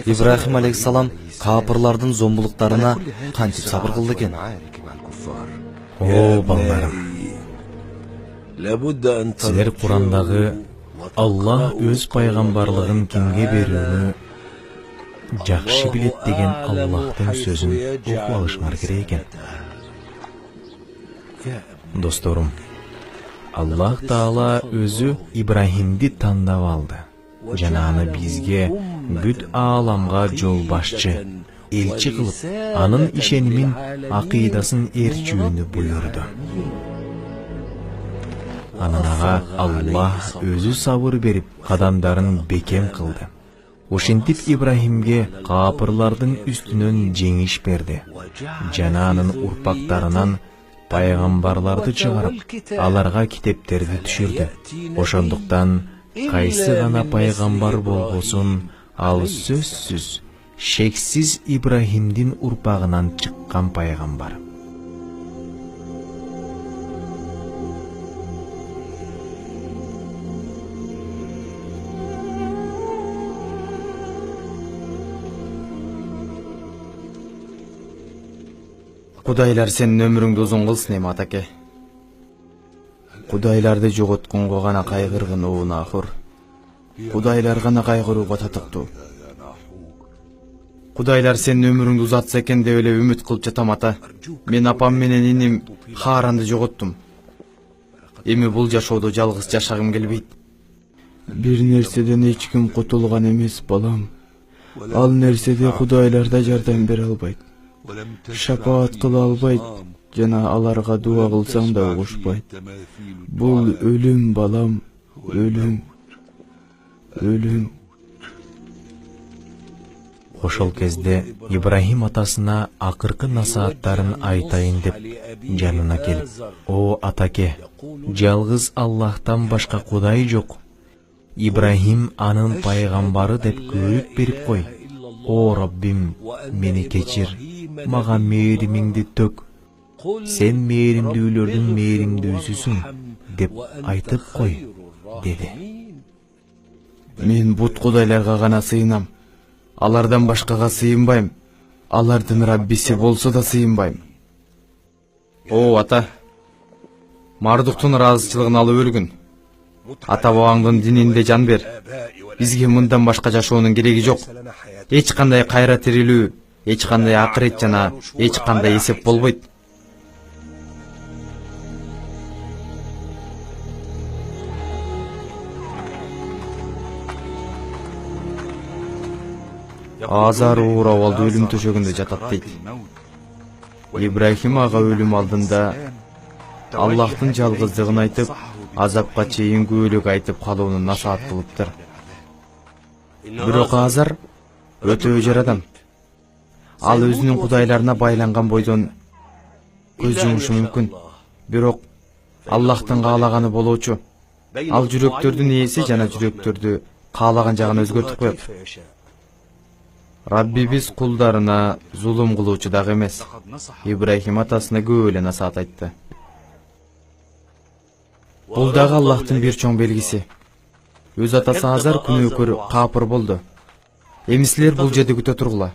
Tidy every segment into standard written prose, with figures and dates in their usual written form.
Ибрахим алейхиссалам капырлардын зомбулуктарына кантип сабыр кылды экен? О, балдарым, силер Курандагы Аллах өз пайгамбарлыгын кимге берүүнү жакшы билет деген Аллахтын сөзүн окуп алышыңар керек экен. Досторум, Аллах Таала өзү Ибрахимди тандап алды жана аны бизге бүт ааламга жол башчы, элчи кылып, анын ишенимин, акыйдасын ээрчүүнү буйрду. Анан ага Аллах өзү сабыр берип, кадамдарын бекем кылды. Ошентип Ибрахимге капырлардын үстүнөн жеңиш берди. Жана анын урпактарынан пайгамбарларды чыгарып, аларга китептерди түшүрдү. Ошондуктан кайсы гана пайгамбар болбосун, ал сөзсүз, шексиз Ибрахимдин урпагынан чыккан пайгамбар. Кудайлар сенин өмүрүңдү узун кылсын эми атаке. Кудайларды жоготконго гана кайгыргын уунахур. Кудайлар гана кайгырууга татыктуу. Кудайлар сенин өмүрүңдү узатса экен деп эле үмүт кылып жатам ата. Мен апам менен иним Харанды жоготтум. Эми бул жашоодо жалгыз жашагым келбейт. Бир нерседен эч ким кутулган эмес балам. Ал нерседе кудайлар да жардам бере албайт. Шапаат кыла албайт, жана аларга дуа кылсаң да угушпайт. Бул өлүм балам, өлүм. Өлүм. Ошол кезде Ибрахим атасына акыркы насааттарын айтайын деп жанына келип: "О атаке, жалгыз Аллахтан башка кудай жок. Ибрахим анын пайгамбары деп күбөлүк берип кой. О Раббим, мени кечир, мага мээримиңди төк. Сен мээримдүүлөрдүн мээримдүүсүсүң" деп айтып кой, деди. Мен бут кудайларга гана сыйынам. Алардан башкага сыйынбайм. Алардын Раббиси болсо да сыйынбайм. О ата, Мардуктун ыраазычылыгын алып өлгүн. Ата бабаңдын дининде жан бер. Бизге мындан башка жашоонун кереги жок. Эч кандай кайра тирилүү, эч кандай акырет жана эч кандай эсеп болбойт. Азар уурап алды, өлүм төшөгүндө жатат дейт. Ибрахим ага өлүм алдында Аллахтын жалгыздыгын айтып, азапка чейин күбөлүк айтып калууну насаат кылыптыр. Бирок Азар өтө өжөр адам. Ал өзүнүн кудайларына байланган бойдон көз жумушу мүмкүн. Бирок Аллахтын каалаганы болоочу. Ал жүрөктөрдүн ээси жана жүрөктөрдү каалаган жагын өзгөртүп коет. Раббибиз кулдарына зулум кылуучу дагы эмес. Ибрахим атасына көп эле насаат айтты. Бул дагы Аллахтын бир чоң белгиси. Өз атасы Азар күнөөкөр капыр болду. Эми силер бул жерде күтө тургула.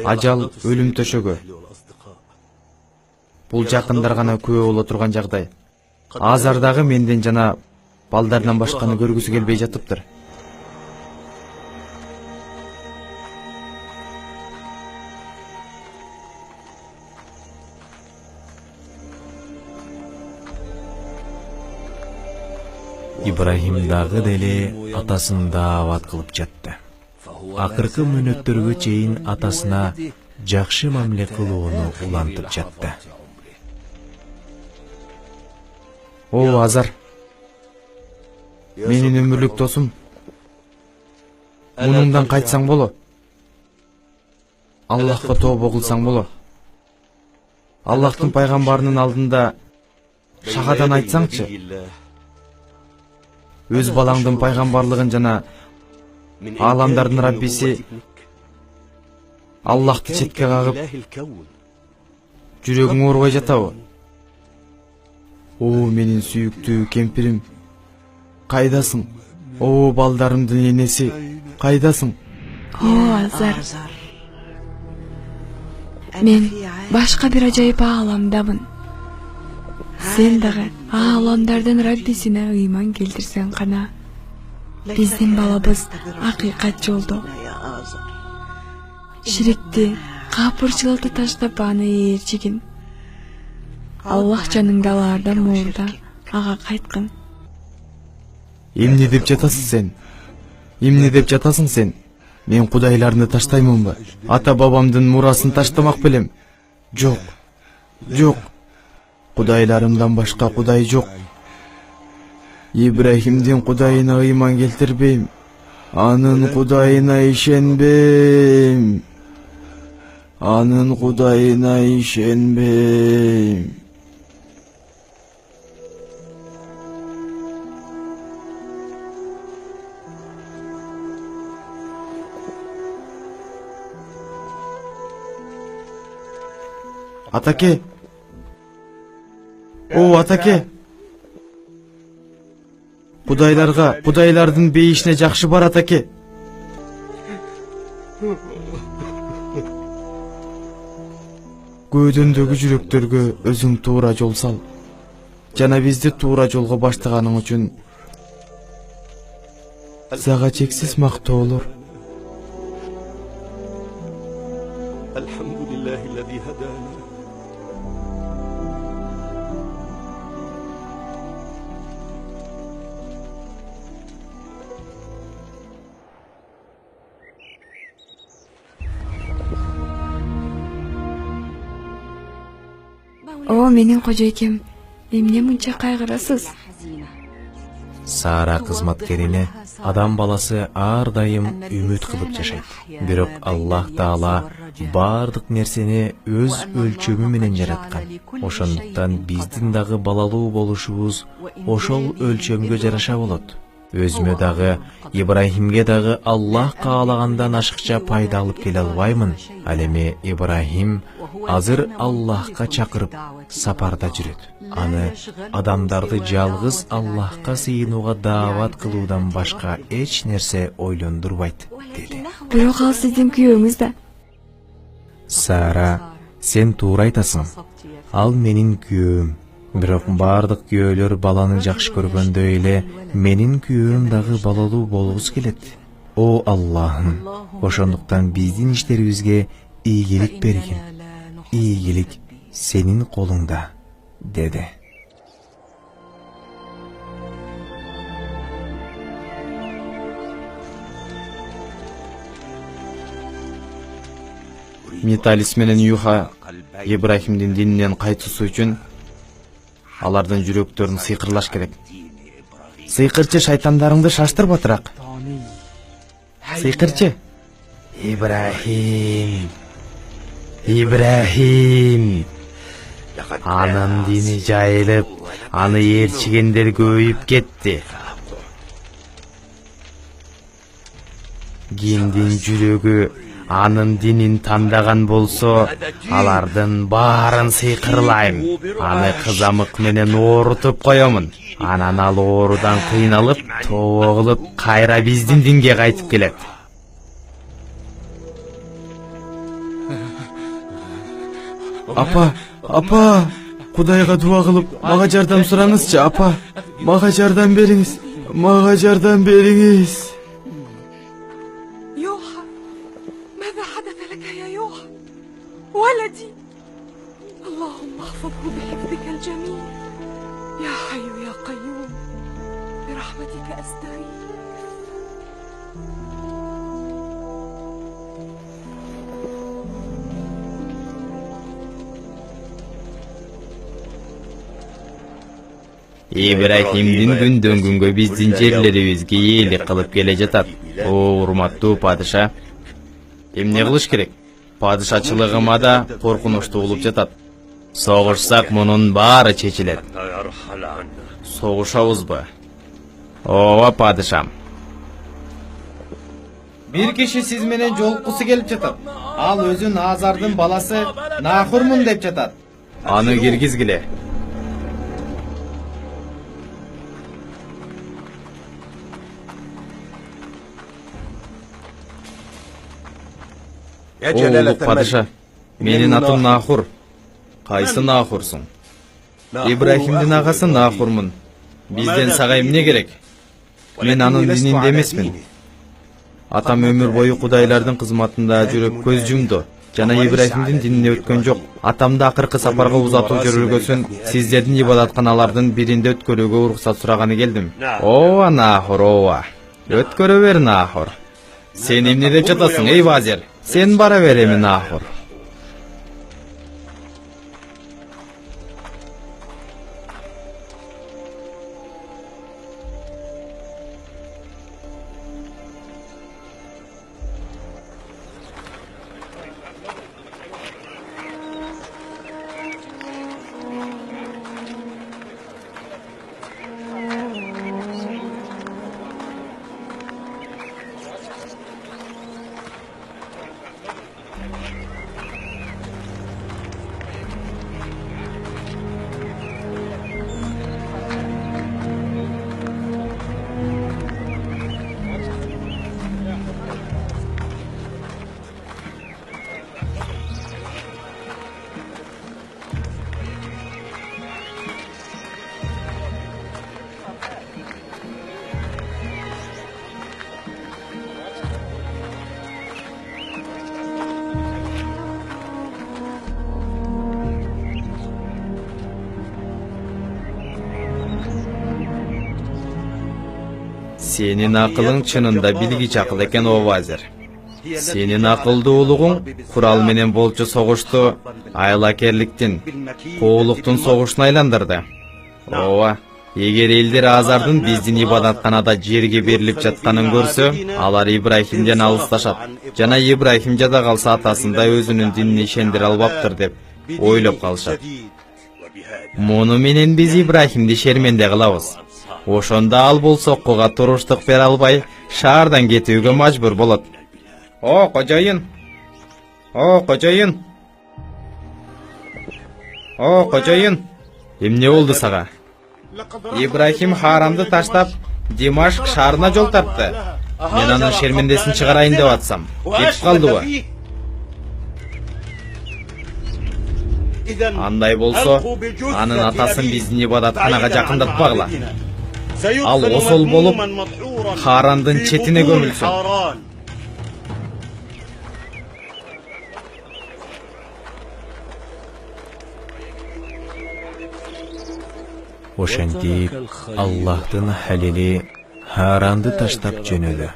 Ажал өлүм төшөгө. Бул жакындар гана күбө боло турган жагдай. Азар дагы менден жана балдарынан башканы көргүсү келбей жатыптыр. Ибрахим дагы деле атасын даават кылып жатты. Акыркы мүнөттөргө чейин атасына жакшы мамиле кылууну улантып жатты. О Азар, менин өмүрлүк досум, мунуңдан кайтсаң боло. Аллахка тобо кылсаң боло. Аллахтын пайгамбарынын алдында шагадан айтсаңчы. Өз балаңдын пайгамбарлыгын жана аламдардын Раббиси Аллахты четке кагып, жүрөгүң оорубай жатабы? О менин сүйүктүү кемпирим, кайдасың? О балдарымдын энеси, кайдасың? О, Азар. Мен башка бир ажайып ааламдамын. Сен дагы ааламдардын Раббисине ыйман келтирсең гана биздин балабыз акыйкат жолдо ширикти, капырчылыкты таштап аны ээрчигин. Аллах жаныңды алаардан муурда ага кайткын. Эмне деп жатасың сен? Эмне деп жатасың сен? Мен кудайларны таштаймынбы? Ата бабамдын мурасын таштамак белем. Жок. Жок. Кудайларымдан башка кудай жок. Ибрахимдин кудайына ыйман келтирбейм. Анын кудайына ишенбейм. Анын кудайына ишенбейм. Атаке. О, атаке. Кудайларга, кудайлардын бейишине жакшы бар, атаке. Көөдөндөгү жүрөктөргө өзүң туура жол сал. Жана бизди туура жолго баштаганың үчүн сага чексиз мактоолор. О, менин кожойкем, эмне мынча кайгырасыз? Сара кызматкерине адам баласы ар дайым үмүт кылып жашайт. Бирок Аллах Таала бардык нерсени өз өлчөмү менен жараткан. Ошондуктан биздин дагы балалуу болушубуз ошол өлчөмгө жараша болот. Өзүмө дагы, Ибрахимге дагы Аллах каалагандан ашыкча пайда алып келе албаймын. Ал эми Ибрахим азыр Аллахка чакырып сапарда жүрөт. Аны адамдарды жалгыз Аллахка сыйынууга даават кылуудан башка эч нерсе ойлондурбайт, деди. Бирок ал сиздин күйөөңүз да. Сара, сен туура айтасың. Ал менин күйөөм. Бирок бардык күйөөлөр баланы жакшы көргөндөй эле менин күйөөм дагы балалуу болгусу келет. О Аллахым, ошондуктан биздин иштерибизге ийгилик бергин. Ийгилик сенин колуңда, деди. Металис менен Юха Ибрахимдин дининен кайтуусу үчүн алардын жүрөктөрүн сыйкырлаш керек. Сыйкырчы, шайтандарыңды шаштыр батыраак. Сыйкырчы. Ибрахим. Ибрахим. Анын дини жайылып, аны ээрчигендер көбөйүп кетти. Кимдин жүрөгү анын динин тандаган болсо, алардын баарын сыйкырлайм. Аны кызамык менен оорутуп коёмун. Анан ал оорудан кыйналып, тоого кылып, кайра биздин динге кайтып келет. Апа, Кудайга дуа кылып, мага жардам сураңызчы, апа. Мага жардам бериңиз. Мага жардам бериңиз. ولدي اللهم احفظه بحفظك الجميل يا حي يا قيوم برحمتك أستغيث. Ибрахимдин күндөн күнгө биздин жерлерибизге ээлик кылып келе жатат. О, урматтуу падыша, эмне кылыш керек? Падышачылыгыма да коркунучтуу болуп жатат. Согушсак мунун баары чечилет. Согушабызбы? Ооба, падышам. Бир киши сиз менен жолуккусу келип жатат. Ал өзүн Азардын баласы Нахурмун деп жатат. Аны киргизгиле. Oğulluk padişa, менин атым Нахур. Кайсы Нахурсуң? Ибрахимдин агасы Нахурмун. Бизден сага эмне керек? Мен анын дининде эмесмин. Атам өмүр бою кудайлардын кызматында жүрүп көз жумду. Жана Ибрахимдин динине өткөн жок. Атамды акыркы сапарга узатуу жөрөлгөсүн сиздердин ибадатканалардын биринде өткөрүүгө уруксат сураганы келдим. Ооба Нахур, ооба. Өткөрө бер Нахур. Сен эмне деп жатасың, эй вазир? Сен бара бер эми Нахур. Senin akılın çınında bilgiç akıl eken o vazir. Senin akılдуулугуң Курал менен болчу согушту айлакерликтин, коолуктун согушуна айландырды. Ооба, эгер элдер Азардын биздин ибадатканада жерге берилип жатканын көрсө, алар Ибрахимден алысташат. Жана Ибрахим жада калса атасында өзүнүн динине ишендире албаптыр деп ойлоп калышат. Муну менен биз Ибрахимди шерменде кылабыз. Ошондо ал бул соккуга туруштук бере албай, шаардан кетүүгө мажбур болот. О, кожоюн! О, кожоюн! О, кожоюн! Эмне болду сага? Ибрахим Харамды таштап, Димашк шаарына жол тартты. Мен анын шермендесин чыгарайын деп атсам, кетип калдыбы? Андай болсо, анын атасын биздин ибадатканага жакындатпагыла. Ал осол болуп, Харандын четине көмүлсүн. Ошентип Аллахтын халили Харанды таштап жөнөлдү.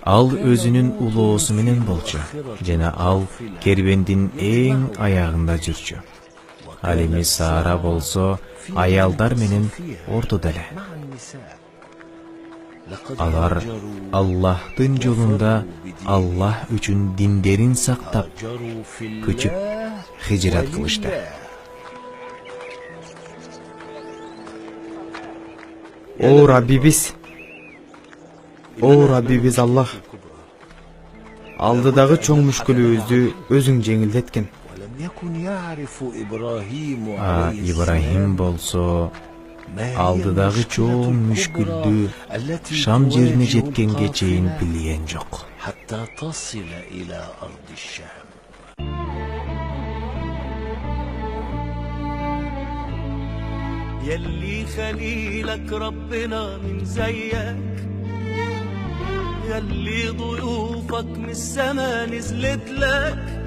Ал өзүнүн улоосу менен болчу, жана ал кербендин эң аягында жүрчү. Ал эми Сара болсо аялдар менен ортодо эле. Алар Аллахтын жолунда Аллах үчүн диндерин сактап, көчүп хижрат кылышты. О Раббибиз! О Раббибиз Аллах! Алдыдагы чоң мүшкүлүбүздү өзүң жеңилдеткен. Ибрахим болсо алдыдагы чоң мүшкүлдү Шам жерине жеткенге чейин билген жок. يلي خليلك ربنا من زيك، يلي ضيوفك من السما نزلت لك،